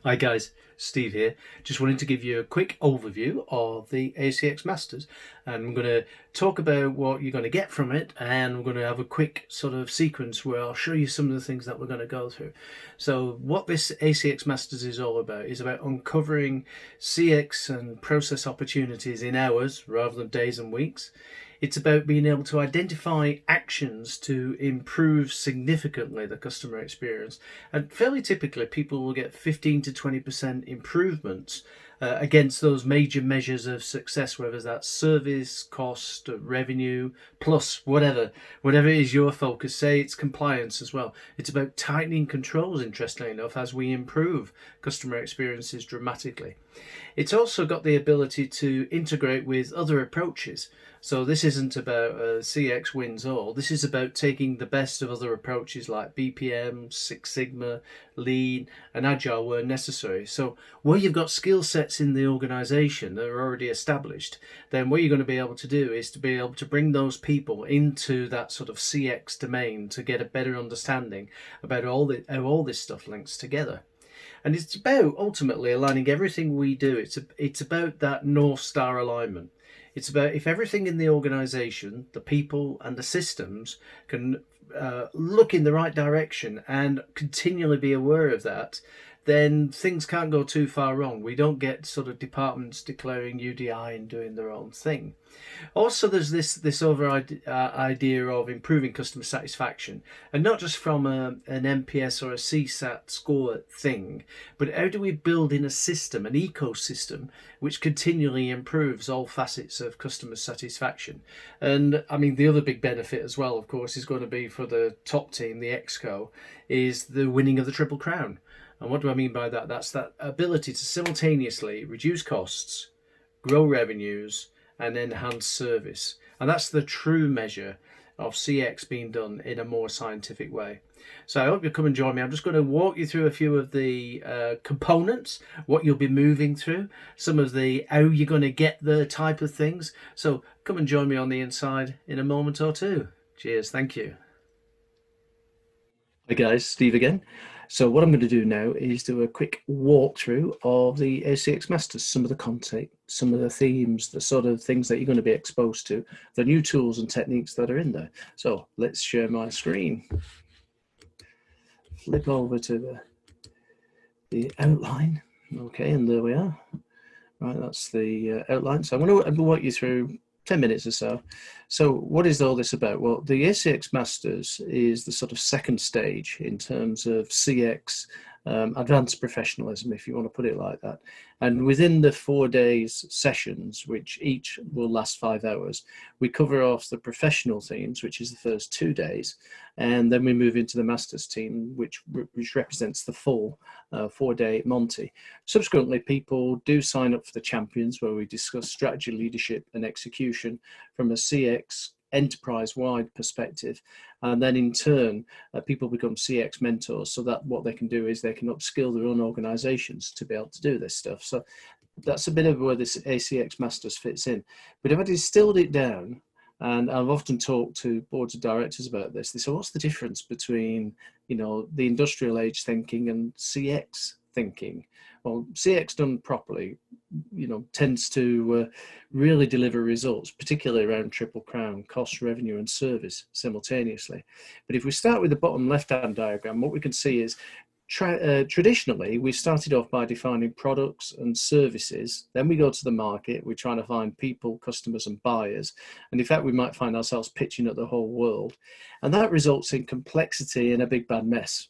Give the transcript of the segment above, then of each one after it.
Hi guys, Steve here. Just wanted to give you a quick overview of the ACX Masters, and I'm going to talk about what you're going to get from it, and we're going to have a quick sort of sequence where I'll show you some of the things that we're going to go through. So what this ACX Masters is all about is about uncovering CX and process opportunities in hours rather than days and weeks. It's about being able to identify actions to improve significantly the customer experience. And fairly typically, people will get 15 to 20% improvements against those major measures of success, whether that's service, cost, revenue, plus whatever is your focus. Say it's compliance as well. It's about tightening controls, interestingly enough, as we improve customer experiences dramatically. It's also got the ability to integrate with other approaches. So this isn't about CX wins all. This is about taking the best of other approaches like BPM, Six Sigma, Lean, and Agile where necessary. So where you've got skill sets in the organization that are already established, then what you're going to be able to do is to be able to bring those people into that sort of CX domain to get a better understanding about how all this stuff links together. And it's about ultimately aligning everything we do. It's about that North Star alignment. It's about if everything in the organization, the people and the systems can look in the right direction and continually be aware of that, then things can't go too far wrong. We don't get sort of departments declaring UDI and doing their own thing. Also, there's this over idea of improving customer satisfaction, and not just from an NPS or a CSAT score thing, but how do we build in a system, an ecosystem, which continually improves all facets of customer satisfaction? And I mean, the other big benefit as well, of course, is going to be for the top team, the Exco, is the winning of the Triple Crown. And what do I mean by that? That's that ability to simultaneously reduce costs, grow revenues, and enhance service. And that's the true measure of CX being done in a more scientific way. So I hope you'll come and join me. I'm just going to walk you through a few of the components, what you'll be moving through, some of the how you're going to get the type of things. So come and join me on the inside in a moment or two. Cheers. Thank you. Hi guys, Steve again. So what I'm going to do now is do a quick walkthrough of the ACX Masters, some of the content, some of the themes, the sort of things that you're going to be exposed to, the new tools and techniques that are in there. So let's share my screen. Flip over to the outline. Okay, and there we are. Right, that's the outline. So I'm going to walk you through 10 minutes or so. So what is all this about? Well, the ACX Masters is the sort of second stage in terms of CX advanced professionalism, if you want to put it like that. And within the 4 days sessions, which each will last 5 hours, we cover off the professional themes, which is the first 2 days. And then we move into the Masters team, which represents the full 4-day Monty. Subsequently, people do sign up for the champions, where we discuss strategy, leadership, and execution from a CX enterprise-wide perspective, and then in turn people become CX mentors, so that what they can do is they can upskill their own organizations to be able to do this stuff. So that's a bit of where this ACX Masters fits in. But if I distilled it down, and I've often talked to boards of directors about this, they say, what's the difference between, you know, the industrial age thinking and CX thinking? Well, CX done properly, you know, tends to really deliver results, particularly around Triple Crown, cost, revenue, and service simultaneously. But if we start with the bottom left-hand diagram, what we can see is traditionally, we started off by defining products and services. Then we go to the market. We're trying to find people, customers, and buyers. And in fact, we might find ourselves pitching at the whole world. And that results in complexity and a big bad mess.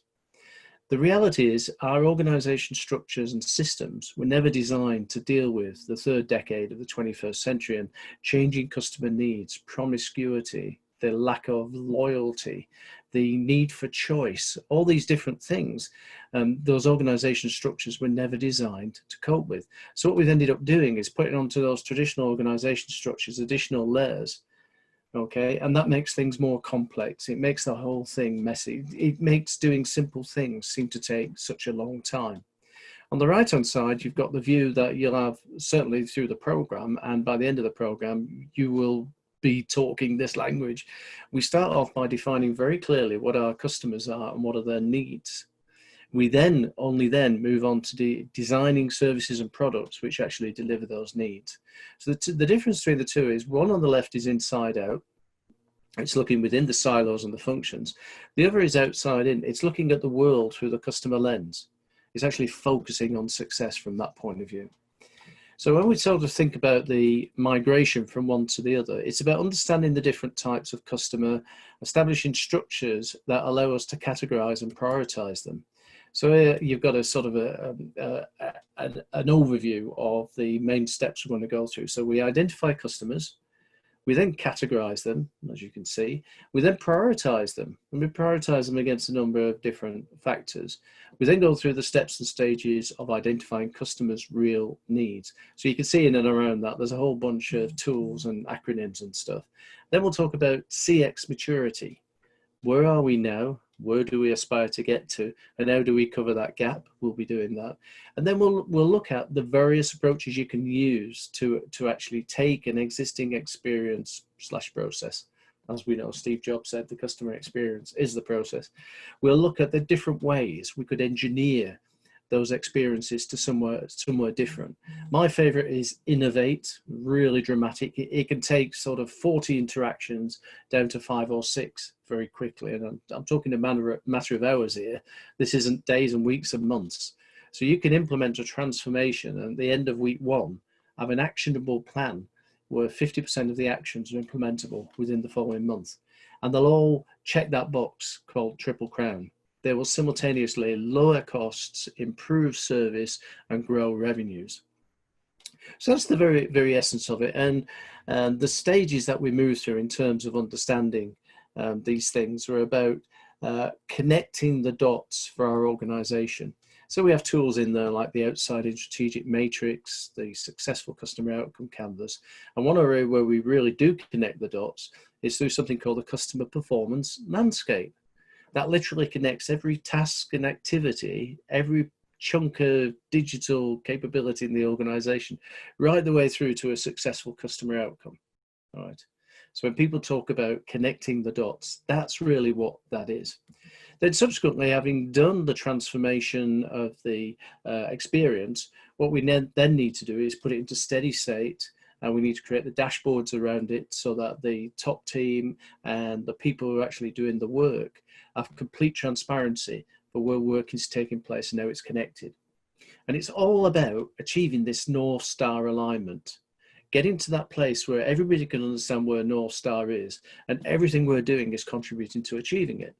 The reality is our organization structures and systems were never designed to deal with the third decade of the 21st century and changing customer needs, promiscuity, the lack of loyalty, the need for choice, all these different things. Those organization structures were never designed to cope with. So what we've ended up doing is putting onto those traditional organization structures additional layers. Okay, and that makes things more complex. It makes the whole thing messy. It makes doing simple things seem to take such a long time. On the right-hand side, you've got the view that you'll have certainly through the program, and by the end of the program, you will be talking this language. We start off by defining very clearly what our customers are and what are their needs. We then only then move on to designing services and products which actually deliver those needs. So the difference between the two is one on the left is inside out. It's looking within the silos and the functions. The other is outside in. It's looking at the world through the customer lens. It's actually focusing on success from that point of view. So when we sort of think about the migration from one to the other, it's about understanding the different types of customer, establishing structures that allow us to categorize and prioritize them. So you've got a sort of an overview of the main steps we're going to go through. So we identify customers, we then categorize them, as you can see. We then prioritize them, and we prioritize them against a number of different factors. We then go through the steps and stages of identifying customers' real needs. So you can see in and around that, there's a whole bunch of tools and acronyms and stuff. Then we'll talk about CX maturity. Where are we now? Where do we aspire to get to? And how do we cover that gap? We'll be doing that. And then we'll look at the various approaches you can use to actually take an existing experience / process. As we know, Steve Jobs said, the customer experience is the process. We'll look at the different ways we could engineer those experiences to somewhere different. My favorite is innovate, really dramatic. It can take sort of 40 interactions down to 5 or 6 very quickly. And I'm talking a matter of hours here. This isn't days and weeks and months. So you can implement a transformation and at the end of week 1, have an actionable plan where 50% of the actions are implementable within the following month. And they'll all check that box called Triple Crown. They will simultaneously lower costs, improve service, and grow revenues. So that's the very essence of it. And the stages that we move through in terms of understanding these things are about connecting the dots for our organization. So we have tools in there like the outside in strategic matrix, the successful customer outcome canvas. And one area where we really do connect the dots is through something called the customer performance landscape. That literally connects every task and activity, every chunk of digital capability in the organization, right the way through to a successful customer outcome. All right. So when people talk about connecting the dots, that's really what that is. Then subsequently, having done the transformation of the experience, what we then need to do is put it into steady state, and we need to create the dashboards around it so that the top team and the people who are actually doing the work have complete transparency for where work is taking place and how it's connected. And it's all about achieving this North Star alignment, getting to that place where everybody can understand where North Star is and everything we're doing is contributing to achieving it.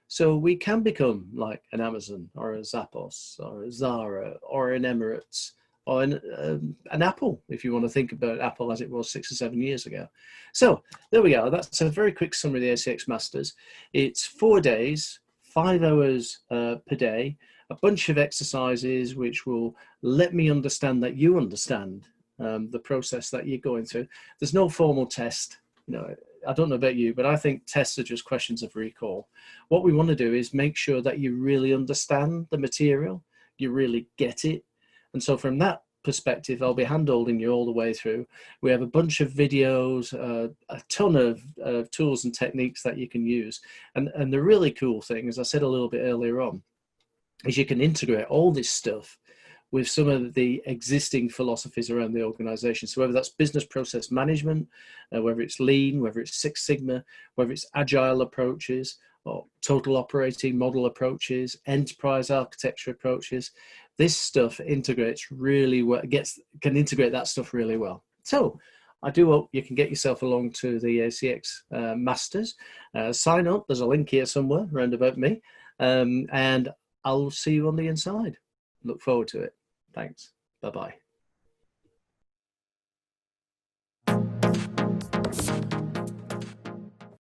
So we can become like an Amazon or a Zappos or a Zara or an Emirates or an Apple, if you want to think about Apple as it was 6 or 7 years ago. So there we go. That's a very quick summary of the ACX Masters. It's 4 days, 5 hours per day, a bunch of exercises which will let me understand that you understand the process that you're going through. There's no formal test. You know, I don't know about you, but I think tests are just questions of recall. What we want to do is make sure that you really understand the material, you really get it. And so from that perspective, I'll be hand-holding you all the way through. We have a bunch of videos, a ton of tools and techniques that you can use. And the really cool thing, as I said a little bit earlier on, is you can integrate all this stuff with some of the existing philosophies around the organization. So whether that's business process management, whether it's lean, whether it's Six Sigma, whether it's agile approaches or total operating model approaches, enterprise architecture approaches, this stuff integrates really well, can integrate that stuff really well. So I do hope you can get yourself along to the ACX Masters. Sign up, there's a link here somewhere around about me, and I'll see you on the inside. Look forward to it. Thanks. Bye-bye.